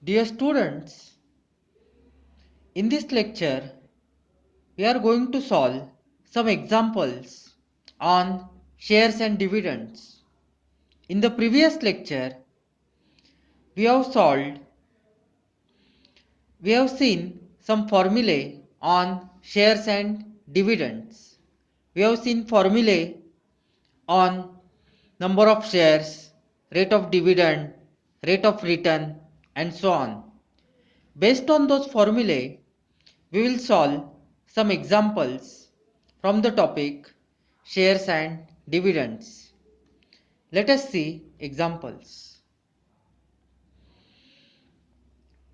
Dear students, in this lecture, we are going to solve some examples on shares and dividends. In the previous lecture, we have solved, we have seen some formulae on shares and dividends. We have seen formulae on number of shares, rate of dividend, rate of return, and so on. Based on those formulae, we will solve some examples from the topic shares and dividends. Let us see examples.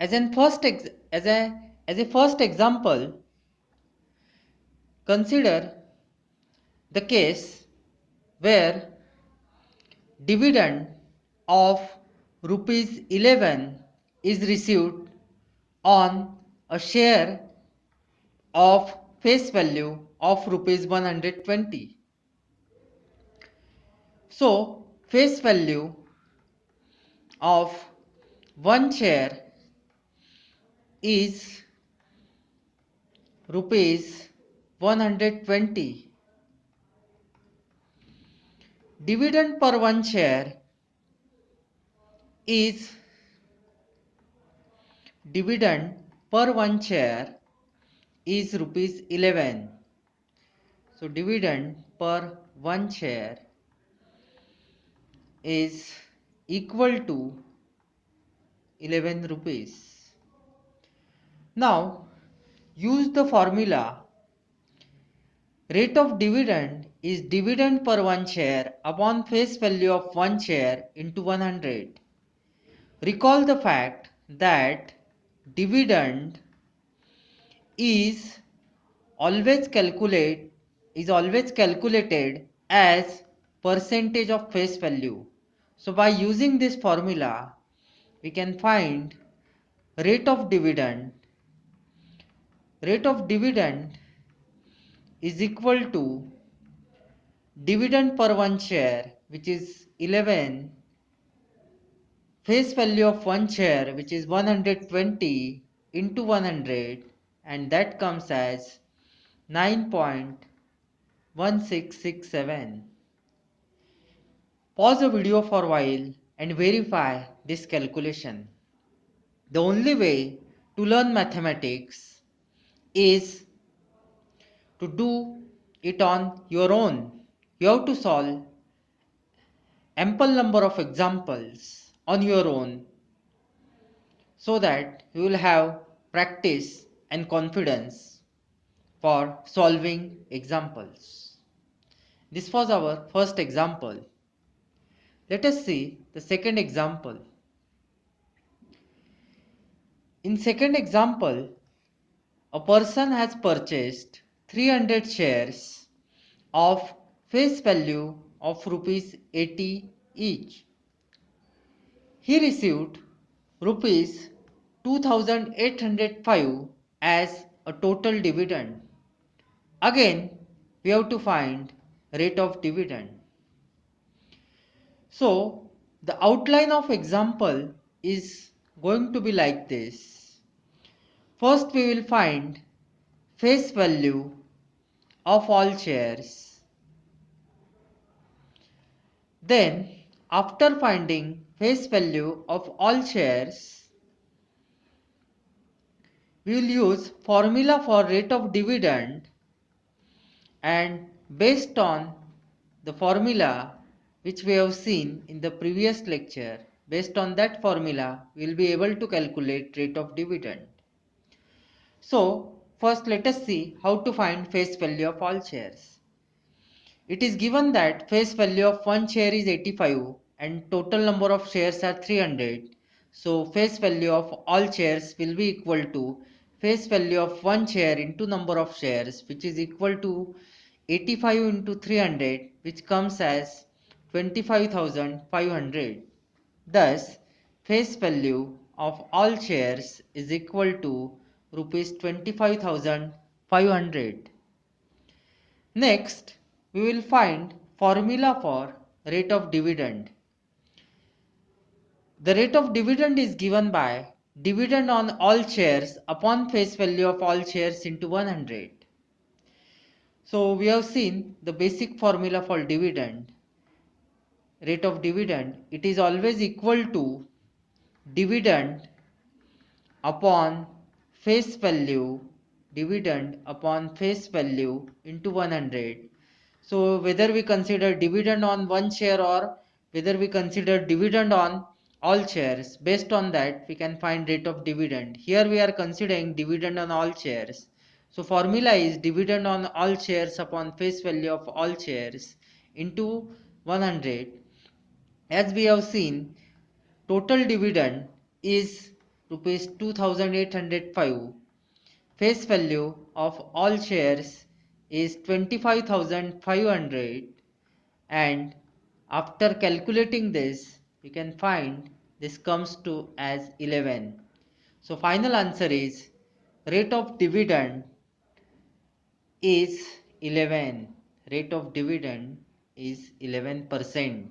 As a first example, consider the case where dividend of rupees 11 is received on a share of face value of rupees 120. So, face value of one share is rupees 120. Dividend per one share is dividend per one share is rupees 11. So dividend per one share is equal to 11 rupees. Now use the formula rate of dividend is dividend per one share upon face value of one share into 100. Recall the fact that dividend is always calculated as percentage of face value. So by using this formula, we can find rate of dividend. Rate of dividend is equal to dividend per one share, which is 11, face value of one share, which is 120 into 100, and that comes as 9.1667. Pause the video for a while and verify this calculation. The only way to learn mathematics is to do it on your own. You have to solve ample number of examples on your own so that you will have practice and confidence for solving examples. This was our first example. Let us see the second example. In second example, a person has purchased 300 shares of face value of rupees 80 each. He received rupees 2805 as a total dividend. Again, we have to find rate of dividend. So, the outline of example is going to be like this. First, we will find face value of all shares. Then, after finding face value of all shares, we will use formula for rate of dividend, and based on the formula which we have seen in the previous lecture, based on that formula we will be able to calculate rate of dividend. So first let us see how to find face value of all shares. It is given that face value of one share is 85 and total number of shares are 300. So face value of all shares will be equal to face value of one share into number of shares, which is equal to 85 into 300, which comes as 25,500. Thus face value of all shares is equal to rupees 25,500. Next, we will find formula for rate of dividend. The rate of dividend is given by dividend on all shares upon face value of all shares into 100. So we have seen the basic formula for dividend, rate of dividend. It is always equal to dividend upon face value, dividend upon face value into 100. So whether we consider dividend on one share or whether we consider dividend on all shares, based on that we can find rate of dividend. Here we are considering dividend on all shares. So formula is dividend on all shares upon face value of all shares into 100. As we have seen, total dividend is rupees 2805. Face value of all shares is 25,500, and after calculating this we can find this comes to as 11. So final answer is rate of dividend is 11. Rate of dividend is 11%.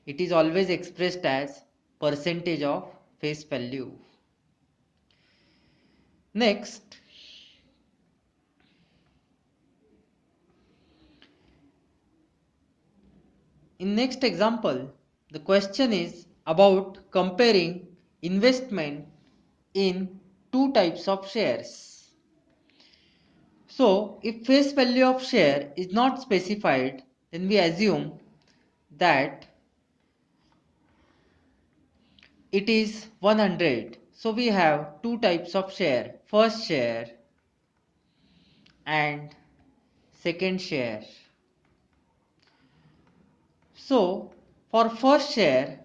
It is always expressed as percentage of face value. Next, in next example, the question is about comparing investment in two types of shares. So, if face value of share is not specified, then we assume that it is 100. So, we have two types of share, first share and second share. So, for first share,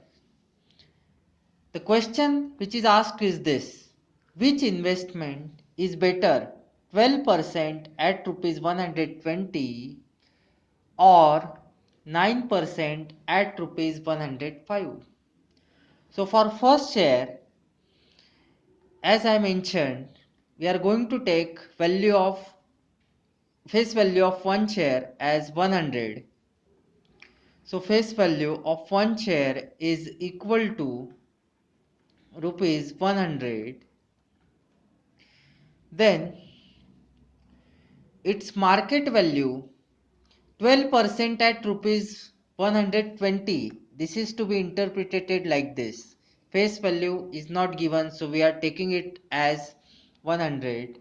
the question which is asked is this: which investment is better, 12% at rupees 120 or 9% at rupees 105? So for first share, as I mentioned, we are going to take value of face value of one share as 100. So face value of one share is equal to rupees 100. Then its market value 12% at rupees 120. This is to be interpreted like this. Face value is not given, so we are taking it as 100.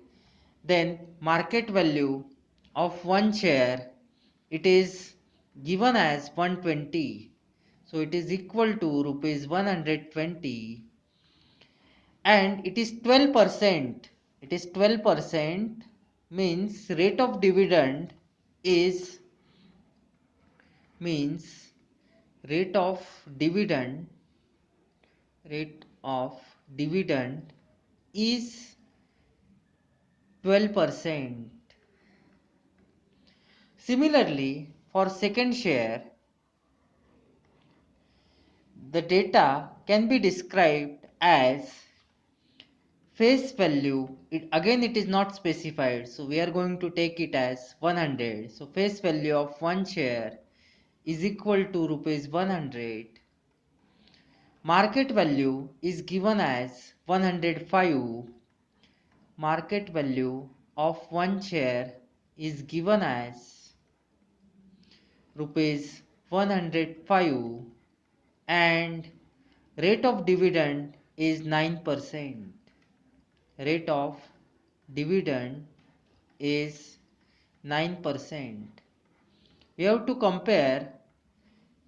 Then market value of one share, it is given as 120. So it is equal to rupees 120, and it is 12%. It is 12%, means rate of dividend is means rate of dividend rate of dividend is 12%. Similarly, for second share, the data can be described as face value. It is not specified, so we are going to take it as 100. So face value of one share is equal to rupees 100. Market value is given as 105. Market value of one share is given as rupees 105, and rate of dividend is 9%. Rate of dividend is 9%. We have to compare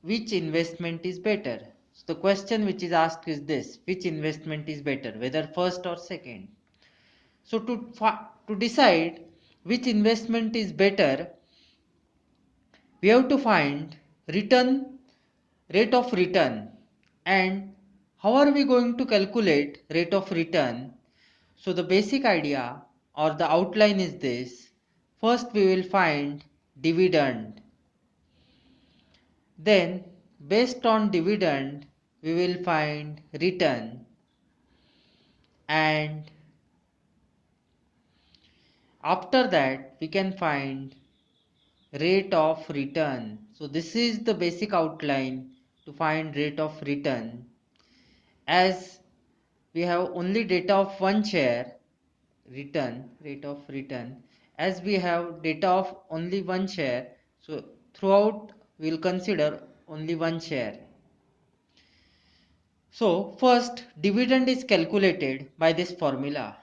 which investment is better. So the question which is asked is this: which investment is better, whether first or second? So to decide which investment is better, we have to find return, rate of return. And how are we going to calculate rate of return? So the basic idea or the outline is this: first we will find dividend, then based on dividend we will find return, and after that we can find rate of return. So this is the basic outline to find rate of return. As we have only data of one share return, rate of return. As we have data of only one share, so throughout we will consider only one share. So first dividend is calculated by this formula.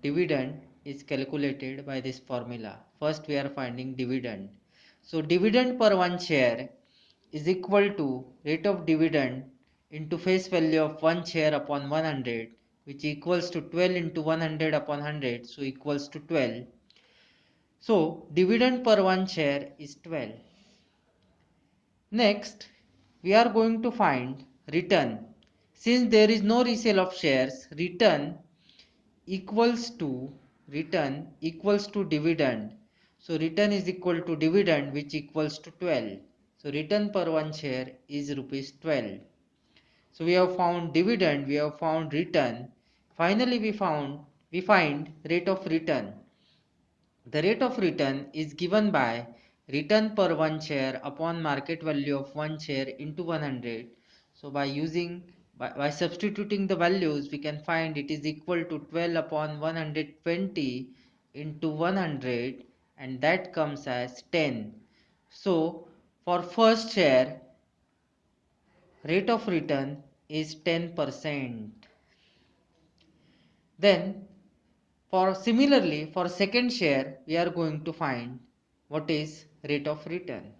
Dividend is calculated by this formula. First we are finding dividend. So dividend per one share is equal to rate of dividend into face value of one share upon 100, which equals to 12 into 100 upon 100, so equals to 12. So dividend per one share is 12. Next we are going to find return. Since there is no resale of shares, equals to return equals to dividend. So return is equal to dividend, which equals to 12. So return per one share is rupees 12. So we have found dividend, we have found return. Finally we find rate of return. The rate of return is given by return per one share upon market value of one share into 100. So by substituting the values, we can find it is equal to 12 upon 120 into 100, and that comes as 10. So for first share, rate of return is 10%. Then similarly for second share, we are going to find what is rate of return.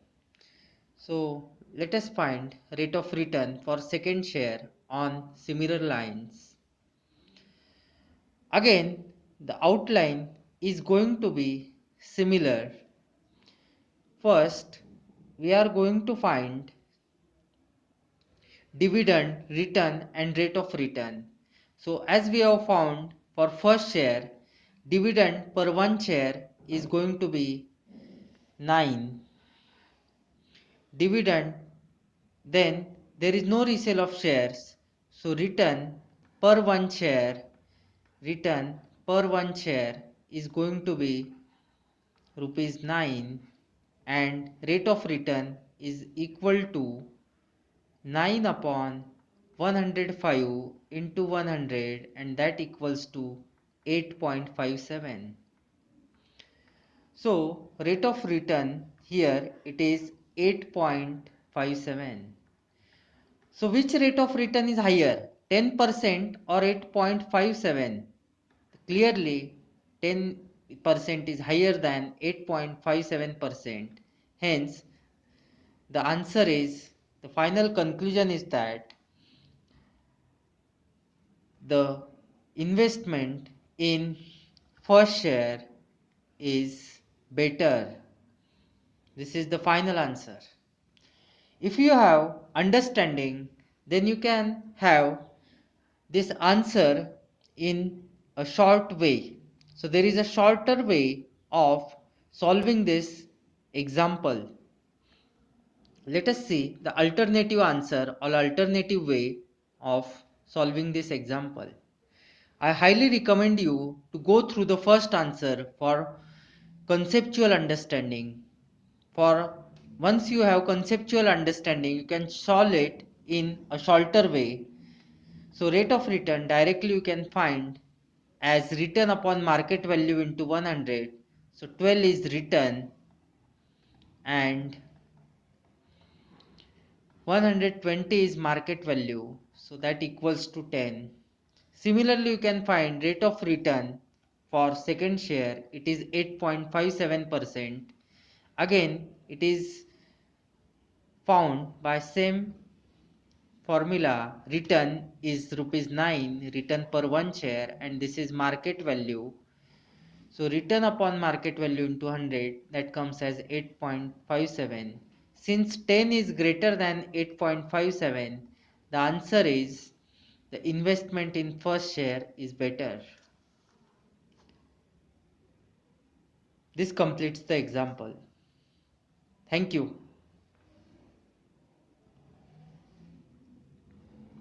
So let us find rate of return for second share on similar lines. Again, the outline is going to be similar. First, we are going to find dividend, return and rate of return. So as we have found for first share, dividend per one share is going to be 9. Dividend, then there is no resale of shares, so return per one share is going to be rupees 9, and rate of return is equal to 9 upon 105 into 100, and that equals to 8.57. So rate of return here it is 8.57. So which rate of return is higher, 10% or 8.57? Clearly 10% is higher than 8.57%. Hence the answer is, the final conclusion is that the investment in first share is better. This is the final answer. If you have understanding, then you can have this answer in a short way. So there is a shorter way of solving this example. Let us see the alternative answer or alternative way of solving this example. I highly recommend you to go through the first answer for conceptual understanding. For once you have conceptual understanding, you can solve it in a shorter way. So rate of return directly you can find as return upon market value into 100. So 12 is return and 120 is market value. So that equals to 10. Similarly, you can find rate of return for second share. It is 8.57%. Again, it is found by same formula. Return is rupees 9, return per one share, and this is market value. So return upon market value into 100, that comes as 8.57. Since 10 is greater than 8.57, the answer is the investment in first share is better. This completes the example. Thank you.